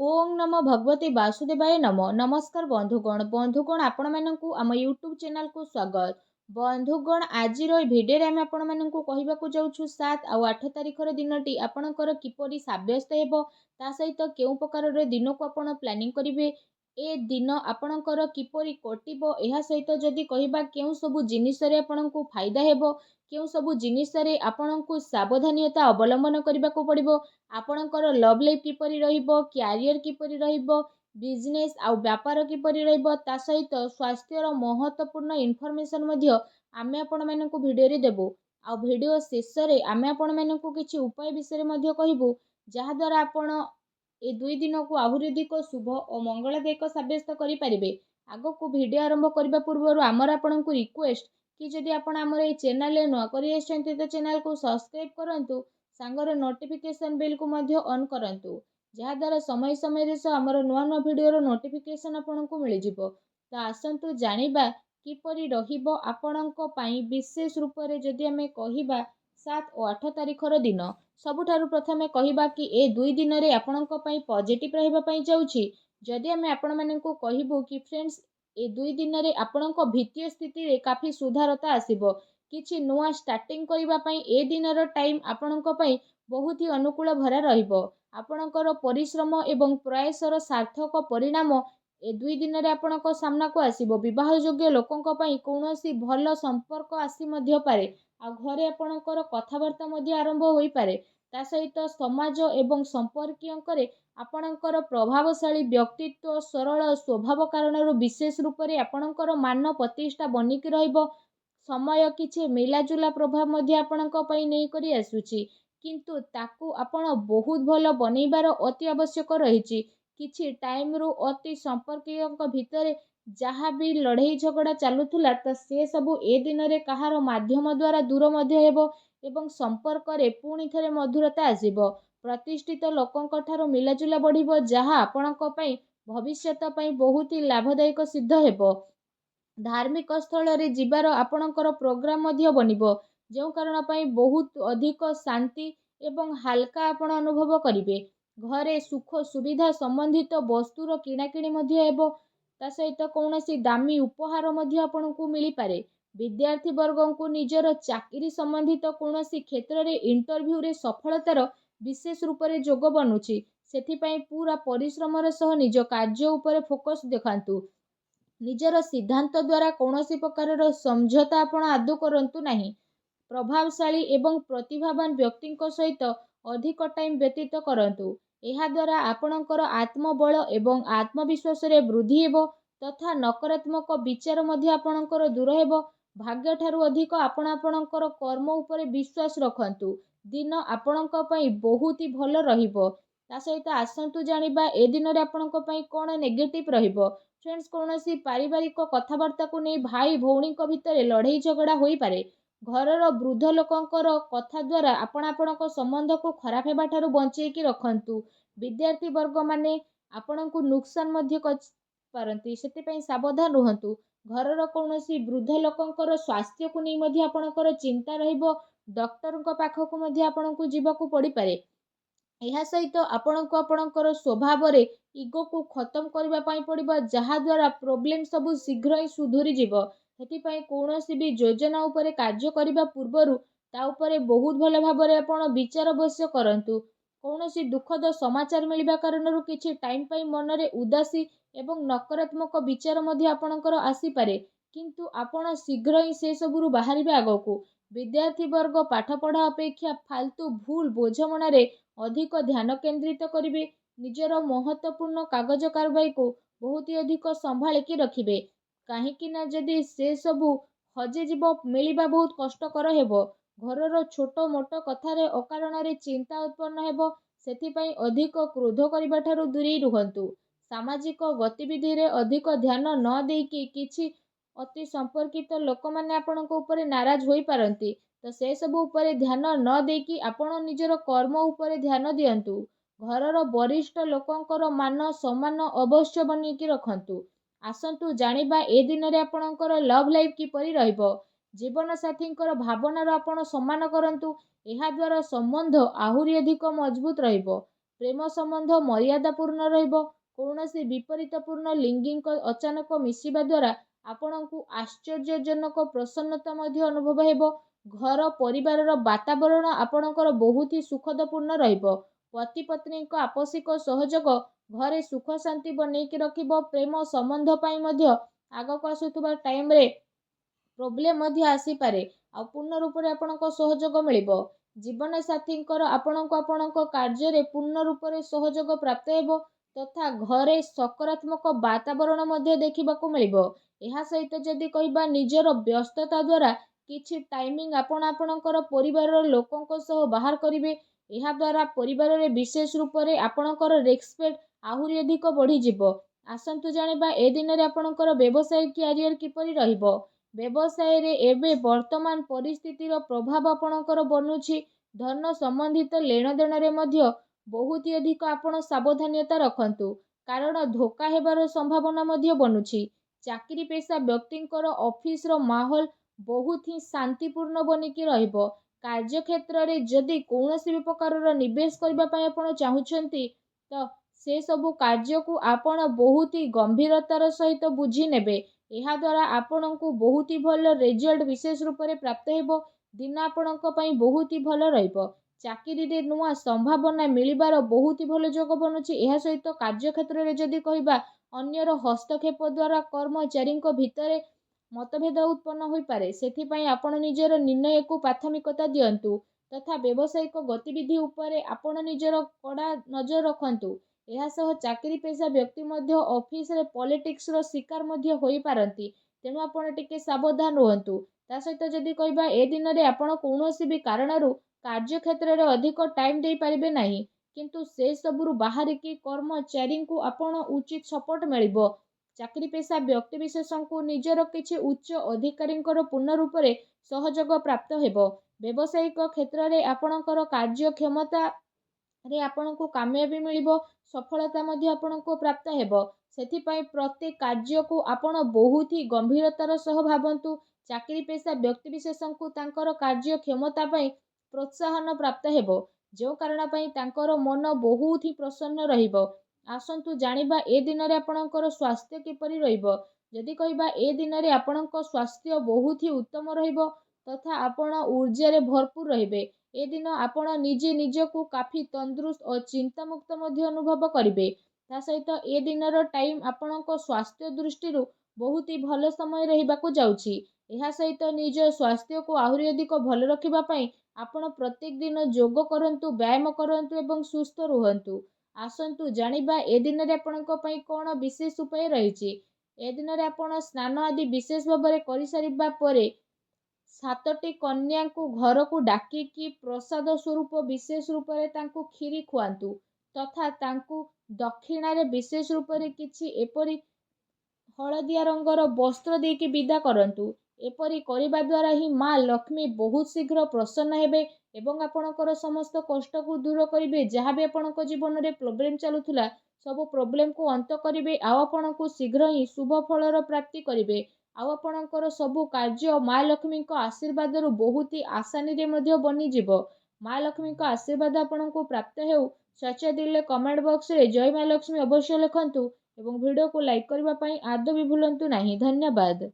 ओम नमो भगवते वासुदेवाय नमो नमस्कार बंधुगण आपण मानकु आम यूट्यूब चैनल को स्वागत। बंधुगण आज भिडियो आम आपण मानकु कहबाकू जाउछु 7 और 8 तारिखर दिनटी आपणकर किपरि साब्यस्त हेबो ता सहित केउ प्रकार दिन को आपण प्लानिंग करिवे ए दिन आपणकर किपरि कटिबो एहा सहित जदि कहबा केउ सबु जिनिस रे आपणकु फायदा हेबो केउ सबु जिनिस रे आपणकु सावधानता अवलंबन करबाकू पड़िबो आपणकर लव लाइफ किपरि रहिबो क्यारियर किपरि रहिबो बिजनेस आउ व्यापार किपरि रहिबो ता सहित स्वास्थ्यर महत्वपूर्ण इनफॉरमेशन मध्य आमे आपण मानकु भिडियो रे देबो आ भिडियो शेष रे आमे आपण मानकु किछि उपाय विषय मध्य कहिबो जहा द्वारा आपण ए 2 दिन को आहुरी अधिक शुभ और मंगलदायक साब्यस्त करि परिबे। आगो को वीडियो आरंभ करबा पूर्व आमर आपनकु रिक्वेस्ट कि जदि आपण आमर ए चैनल रे नुआ करि आछन्ते तो चैनल को सब्सक्राइब करंतु सांगर नोटिफिकेशन बेल को मध्य ऑन करंतु जहा द्वारा समय समय रे आमर नुआ नुआ वीडियो रो नोटिफिकेशन आपनकु मिलि जिवो। तो आसंतु जानिबा किपरि रहिबो आपणको पई विशेष रूप रे जदि हमें कहिबा 7 और 8 तारिखर दिन सबुठारु प्रथमे कहिबा कि ए 2 दिन रे आपणको पई पॉजिटिव रहिबा पई जाउछि। जदि हमें आपण माननकु कहिबो कि फ्रेंड्स ए 2 दिन रे आपणको भित्तीय स्थिति रे काफी सुधारता आसीबो किछि नुआ स्टार्टिंग करिबा पई ए दिनर टाइम आपणको पई बहुत ही अनुकूल भरा रहिबो आपणकर परिश्रम एवं प्रयासर सार्थक परिणाम ए 2 दिन रे आपणको सामना को आसीबो। विवाह योग्य लोकंको पई कोनोसी भलो संपर्क आसी मध्य पारे आ घरे आपणकर कथावार्ता मध्य आरंभ होई पारे ता सहित समाज एवं संपर्कीयंकरे आपणकर प्रभावशाली व्यक्तित्व सरल स्वभाव कारणरू विशेष रूप रे आपणकर मान प्रतिष्ठा बनिकी रहिबो। समय किछि मिलाजुला प्रभाव मध्य आपणको पई नै करी आसुछि किंतु ताकू आपण बहुत भलो बनैबार अति आवश्यक रहिछि। किछि टाइम रु अति संपर्कीयंक भितरे जहाँ भी लड़ाई झगड़ा चलुथुला त से सबु ए दिन रे कहार माध्यम द्वारा दूर मध्य हेबो एवं संपर्क रे पुणी थरे मधुरता आसीबो। प्रतिष्ठित लोकंक ठारो मिलाजुला बढ़िबो जहाँ आपणको पई भविष्यत पई बहुत ही लाभदायक सिद्ध हेबो। धार्मिक स्थल रे जिबार आपणकर प्रोग्राम मध्य बनिबो जो कारण पई बहुत अधिक शांति एवं हल्का आपण अनुभव करिवे। घरे सुख सुविधा संबंधित वस्तुर किणाकिणी मध्य हेबो ता सहित कौनसी दामी उपहार मध्य आपणकु मिली पारे। विद्यार्थी वर्गंकु निजर चाकरी संबंधित कौनसी क्षेत्र रे इंटरव्यू रे सफलतार विशेष रूप रे जोग बनुछि सेथि पई पूरा परिश्रमर सह निज कार्य उपरे फोकस देखांतु। निजर सिद्धांत द्वारा कौनसी प्रकार समझौता आपण आदौ करंतु नाही। प्रभावशाली एवं प्रतिभावान व्यक्तिंक सहित अधिक टाइम व्यतीत करंतु एहा द्वारा आपणकर आत्मबल एवं आत्मविश्वास रे वृद्धि हेबो तथा नकारात्मक विचार मध्य आपणकर दूर हेबो। भाग्य ठारू अधिक आपण आपणकर कर्म उपरे विश्वास रखंतु दिन आपणक पई बहुत ही भलो रहिबो। ता सहित आसंतु जानिबा ए दिन रे आपणक पई कोन नेगेटिव रहिबो। फ्रेंड्स कौनसी पारिवारिक कथावार्ता को नहीं भाई भौणी भितर लड़ाई झगड़ा होई पारे। घरर वृद्ध लोकंकर कथा द्वारा आपणक संबंध को खराब हेबा ठारू बंचेकी रखंतु। विद्यार्थी वर्ग माने आपणकु नुकसान मध्य पारंती सेति पई सावधान रहंतु। घरर कौनसी वृद्ध लोकंकर स्वास्थ्य को नहीं मध्य आपणकर चिंता रहिबो डॉक्टरଙ୍କ पाखकु मध्य आपणकु जीवाकू पड़ी पारे। एहा सहित आपणको आपणकर स्वभाव रे इगो को खत्म करबा पई पड़िबो जहा द्वारा प्रॉब्लम सब शीघ्र ही सुधुरी जीवो। हेति पई कोनोसी भी योजना उपरे कार्य करिबा पूर्वरु ता उपरे बहुत भलो भाबरे आपण विचार अवश्य करंतु। कौनसी दुखद समाचार मिलिबा कारणरू किछि टाइम पई मनरे उदासी एवं नकारात्मक विचार मध्य आपणकर आसी पारे किंतु आपण शीघ्र ही से सबुरु बाहरिबे आगोकू। विद्यार्थी वर्ग पाठ पढ़ा अपेक्षा फालतू भूल बोझमणा रे अधिक ध्यान केंद्रित करिवे। निजर महत्वपूर्ण कागज कारबाई को बहुत ही अधिक संभाळिकी रखिबे काहेकि ना जदि से सबु हजे जीव मिलिबा बहुत कष्टकर हेबो। घरर छोट मोट कथारे अकारण रे चिंता उत्पन्न हेबो सेथि पई अधिक क्रोध करिबा ठारू दूरी रुहंतु। सामाजिक गतिविधि रे अधिक ध्यान न देकी किछि अति संपर्कित लोक माने आपणको ऊपर नाराज होई पारंती तो से सब ऊपर ध्यान न देकी आपण निजर कर्म ऊपर ध्यान दियंतु। घरर वरिष्ठ लोकंकर मान सम्मान अवश्य बनिकी रखंतु। आसंतु जानिबा ए दिन रे आपणकर लव लाइफ किपरि रहिबो। जीवन साथींकर भावनार आपण सम्मान करंतु एहा द्वारा संबंध आहुरी अधिक मजबूत रहिबो। ପ୍ରେମ ସମ୍ବନ୍ଧ ମର୍ୟାଦାପୂର୍ଣ୍ଣ ରହିବ। କୌଣସି ବିପରୀତପୂର୍ଣ୍ଣ ଲିଙ୍ଗୀଙ୍କ ଅଚାନକ ମିଶିବା ଦ୍ୱାରା ଆପଣଙ୍କୁ ଆଶ୍ଚର୍ଯ୍ୟଜନକ ପ୍ରସନ୍ନତା ମଧ୍ୟ ଅନୁଭବ ହେବ। ଘର ପରିବାରର ବାତାବରଣ ଆପଣଙ୍କର ବହୁତ ହି ସୁଖଦପୂର୍ଣ୍ଣ ରହିବ। ପତି ପତ୍ନୀଙ୍କ ଆପୋଷିକ ସହଯୋଗ ଘରେ ସୁଖ ଶାନ୍ତି ବନେଇକି ରଖିବ। ପ୍ରେମ ସମ୍ବନ୍ଧ ପାଇଁ ମଧ୍ୟ ଆଗକୁ ଆସୁଥିବା ଟାଇମରେ ପ୍ରୋବ୍ଲେମ ମଧ୍ୟ ଆସିପାରେ, ଆଉ ପୂର୍ଣ୍ଣ ରୂପରେ ଆପଣଙ୍କ ସହଯୋଗ ମିଳିବ। ଜୀବନସାଥୀଙ୍କର ଆପଣଙ୍କୁ ଆପଣଙ୍କ କାର୍ଯ୍ୟରେ ପୂର୍ଣ୍ଣ ରୂପରେ ସହଯୋଗ ପ୍ରାପ୍ତ ହେବ ତଥା ଘରେ ସକାରାତ୍ମକ ବାତାବରଣ ମଧ୍ୟ ଦେଖିବାକୁ ମିଳିବ। ଏହା ସହିତ ଯଦି କହିବା ନିଜର ବ୍ୟସ୍ତତା ଦ୍ୱାରା କିଛି ଟାଇମିଂ ଆପଣ ଆପଣଙ୍କର ପରିବାରର ଲୋକଙ୍କ ସହ ବାହାର କରିବେ। ଏହା ଦ୍ୱାରା ପରିବାରରେ ବିଶେଷ ରୂପରେ ଆପଣଙ୍କର ରେସ୍ପେକ୍ଟ ଆହୁରି ଅଧିକ ବଢ଼ିଯିବ। ଆସନ୍ତୁ ଜାଣିବା ଏ ଦିନରେ ଆପଣଙ୍କର ବ୍ୟବସାୟ କ୍ୟାରିୟର କିପରି ରହିବ। ବ୍ୟବସାୟରେ ଏବେ ବର୍ତ୍ତମାନ ପରିସ୍ଥିତିର ପ୍ରଭାବ ଆପଣଙ୍କର ବନୁଛି। ଧନ ସମ୍ବନ୍ଧିତ ଲେଣଦେଣରେ ମଧ୍ୟ ବହୁତ ଅଧିକ ଆପଣ ସାବଧାନତା ରଖନ୍ତୁ, କାରଣ ଧୋକା ହେବାର ସମ୍ଭାବନା ମଧ୍ୟ ବନୁଛି। ଚାକିରି ପେଶା ବ୍ୟକ୍ତିଙ୍କର ଅଫିସର ମାହୋଲ ବହୁତ ହିଁ ଶାନ୍ତିପୂର୍ଣ୍ଣ ବନିକି ରହିବ। କାର୍ଯ୍ୟକ୍ଷେତ୍ରରେ ଯଦି କୌଣସି ବି ପ୍ରକାରର ନିବେଶ କରିବା ପାଇଁ ଆପଣ ଚାହୁଁଛନ୍ତି ତ ସେ ସବୁ କାର୍ଯ୍ୟକୁ ଆପଣ ବହୁତ ହି ଗମ୍ଭୀରତାର ସହିତ ବୁଝି ନେବେ। ଏହା ଦ୍ୱାରା ଆପଣଙ୍କୁ ବହୁତ ହି ଭଲ ରେଜଲ୍ଟ ବିଶେଷ ରୂପରେ ପ୍ରାପ୍ତ ହେବ। ଦିନ ଆପଣଙ୍କ ପାଇଁ ବହୁତ ହି ଭଲ ରହିବ। ଚାକିରିରେ ନୂଆ ସମ୍ଭାବନା ମିଳିବାର ବହୁତ ହି ଭଲ ଯୋଗ ବନୁଛି। ଏହା ସହିତ କାର୍ଯ୍ୟକ୍ଷେତ୍ରରେ ଯଦି କହିବା ଅନ୍ୟର ହସ୍ତକ୍ଷେପ ଦ୍ୱାରା କର୍ମଚାରୀଙ୍କ ଭିତରେ ମତଭେଦ ଉତ୍ପନ୍ନ ହୋଇପାରେ। ସେଥିପାଇଁ ଆପଣ ନିଜର ନିର୍ଣ୍ଣୟକୁ ପ୍ରାଥମିକତା ଦିଅନ୍ତୁ ତଥା ବ୍ୟବସାୟିକ ଗତିବିଧି ଉପରେ ଆପଣ ନିଜର କଡ଼ା ନଜର ରଖନ୍ତୁ। ଏହା ସହ ଚାକିରି ପେଶା ବ୍ୟକ୍ତି ମଧ୍ୟ ଅଫିସରେ ପଲିଟିକ୍ସର ଶିକାର ମଧ୍ୟ ହୋଇପାରନ୍ତି, ତେଣୁ ଆପଣ ଟିକେ ସାବଧାନ ରୁହନ୍ତୁ। ତା ସହିତ ଯଦି କହିବା ଏ ଦିନରେ ଆପଣ କୌଣସି ବି କାରଣରୁ କାର୍ଯ୍ୟକ୍ଷେତ୍ରରେ ଅଧିକ ଟାଇମ ଦେଇପାରିବେ ନାହିଁ, କିନ୍ତୁ ସେ ସବୁରୁ ବାହାରିକି କର୍ମଚାରୀଙ୍କୁ ଆପଣ ଉଚିତ ସପୋର୍ଟ ମିଳିବ। ଚାକିରି ପେଶା ବ୍ୟକ୍ତିବିଶେଷଙ୍କୁ ନିଜର କିଛି ଉଚ୍ଚ ଅଧିକାରୀଙ୍କର ପୂର୍ଣ୍ଣ ରୂପରେ ସହଯୋଗ ପ୍ରାପ୍ତ ହେବ। ବ୍ୟବସାୟିକ କ୍ଷେତ୍ରରେ ଆପଣଙ୍କର କାର୍ଯ୍ୟକ୍ଷମତାରେ ଆପଣଙ୍କୁ କାମୟାବୀ ମିଳିବ। ସଫଳତା ମଧ୍ୟ ଆପଣଙ୍କୁ ପ୍ରାପ୍ତ ହେବ। ସେଥିପାଇଁ ପ୍ରତ୍ୟେକ କାର୍ଯ୍ୟକୁ ଆପଣ ବହୁତ ହି ଗମ୍ଭୀରତାର ସହ ଭାବନ୍ତୁ। ଚାକିରି ପେଶା ବ୍ୟକ୍ତିବିଶେଷଙ୍କୁ ତାଙ୍କର କାର୍ଯ୍ୟକ୍ଷମତା ପାଇଁ ପ୍ରୋତ୍ସାହନ ପ୍ରାପ୍ତ ହେବ, ଯେଉଁ କାରଣ ପାଇଁ ତାଙ୍କର ମନ ବହୁତ ହି ପ୍ରସନ୍ନ ରହିବ। ଆସନ୍ତୁ ଜାଣିବା ଏ ଦିନରେ ଆପଣଙ୍କର ସ୍ୱାସ୍ଥ୍ୟ କିପରି ରହିବ। ଯଦି କହିବା ଏ ଦିନରେ ଆପଣଙ୍କ ସ୍ୱାସ୍ଥ୍ୟ ବହୁତ ହି ଉତ୍ତମ ରହିବ ତଥା ଆପଣ ଊର୍ଜାରେ ଭରପୁର ରହିବେ। ଏ ଦିନ ଆପଣ ନିଜେ ନିଜକୁ କାଫି ତନ୍ଦୁରୁସ୍ତ ଓ ଚିନ୍ତାମୁକ୍ତ ମଧ୍ୟ ଅନୁଭବ କରିବେ। ତା ସହିତ ଏ ଦିନର ଟାଇମ ଆପଣଙ୍କ ସ୍ୱାସ୍ଥ୍ୟ ଦୃଷ୍ଟିରୁ ବହୁତ ହି ଭଲ ସମୟ ରହିବାକୁ ଯାଉଛି। ଏହା ସହିତ ନିଜ ସ୍ୱାସ୍ଥ୍ୟକୁ ଆହୁରି ଅଧିକ ଭଲ ରଖିବା ପାଇଁ ଆପଣ ପ୍ରତ୍ୟେକ ଦିନ ଯୋଗ କରନ୍ତୁ, ବ୍ୟାୟାମ କରନ୍ତୁ ଏବଂ ସୁସ୍ଥ ରୁହନ୍ତୁ। ଆସନ୍ତୁ ଜାଣିବା ଏ ଦିନରେ ଆପଣଙ୍କ ପାଇଁ କ'ଣ ବିଶେଷ ଉପାୟ ରହିଛି। ଏ ଦିନରେ ଆପଣ ସ୍ନାନ ଆଦି ବିଶେଷ ଭାବରେ କରିସାରିବା ପରେ 7ଟି କନ୍ୟାଙ୍କୁ ଘରକୁ ଡାକିକି ପ୍ରସାଦ ସ୍ୱରୂପ ବିଶେଷ ରୂପରେ ତାଙ୍କୁ କ୍ଷୀରି ଖୁଆନ୍ତୁ ତଥା ତାଙ୍କୁ ଦକ୍ଷିଣାରେ ବିଶେଷ ରୂପରେ କିଛି ଏପରି ହଳଦିଆ ରଙ୍ଗର ବସ୍ତ୍ର ଦେଇକି ବିଦା କରନ୍ତୁ। ଏପରି କରିବା ଦ୍ୱାରା ହିଁ ମା ଲକ୍ଷ୍ମୀ ବହୁତ ଶୀଘ୍ର ପ୍ରସନ୍ନ ହେବେ ଏବଂ ଆପଣଙ୍କର ସମସ୍ତ କଷ୍ଟକୁ ଦୂର କରିବେ। ଯାହା ବି ଆପଣଙ୍କ ଜୀବନରେ ପ୍ରୋବ୍ଲେମ ଚାଲୁଥିଲା ସବୁ ପ୍ରୋବ୍ଲେମକୁ ଅନ୍ତ କରିବେ, ଆଉ ଆପଣଙ୍କୁ ଶୀଘ୍ର ହିଁ ଶୁଭ ଫଳର ପ୍ରାପ୍ତି କରିବେ। ଆଉ ଆପଣଙ୍କର ସବୁ କାର୍ଯ୍ୟ ମା ଲକ୍ଷ୍ମୀଙ୍କ ଆଶୀର୍ବାଦରୁ ବହୁତ ହି ଆସାନୀରେ ମଧ୍ୟ ବନିଯିବ। ମା ଲକ୍ଷ୍ମୀଙ୍କ ଆଶୀର୍ବାଦ ଆପଣଙ୍କୁ ପ୍ରାପ୍ତ ହେଉ। ସଚ୍ଚା ଦିଲରେ କମେଣ୍ଟ ବକ୍ସରେ ଜୟ ମା ଲକ୍ଷ୍ମୀ ଅବଶ୍ୟ ଲେଖନ୍ତୁ ଏବଂ ଭିଡ଼ିଓକୁ ଲାଇକ୍ କରିବା ପାଇଁ ଆଦୌ ବି ଭୁଲନ୍ତୁ ନାହିଁ। ଧନ୍ୟବାଦ।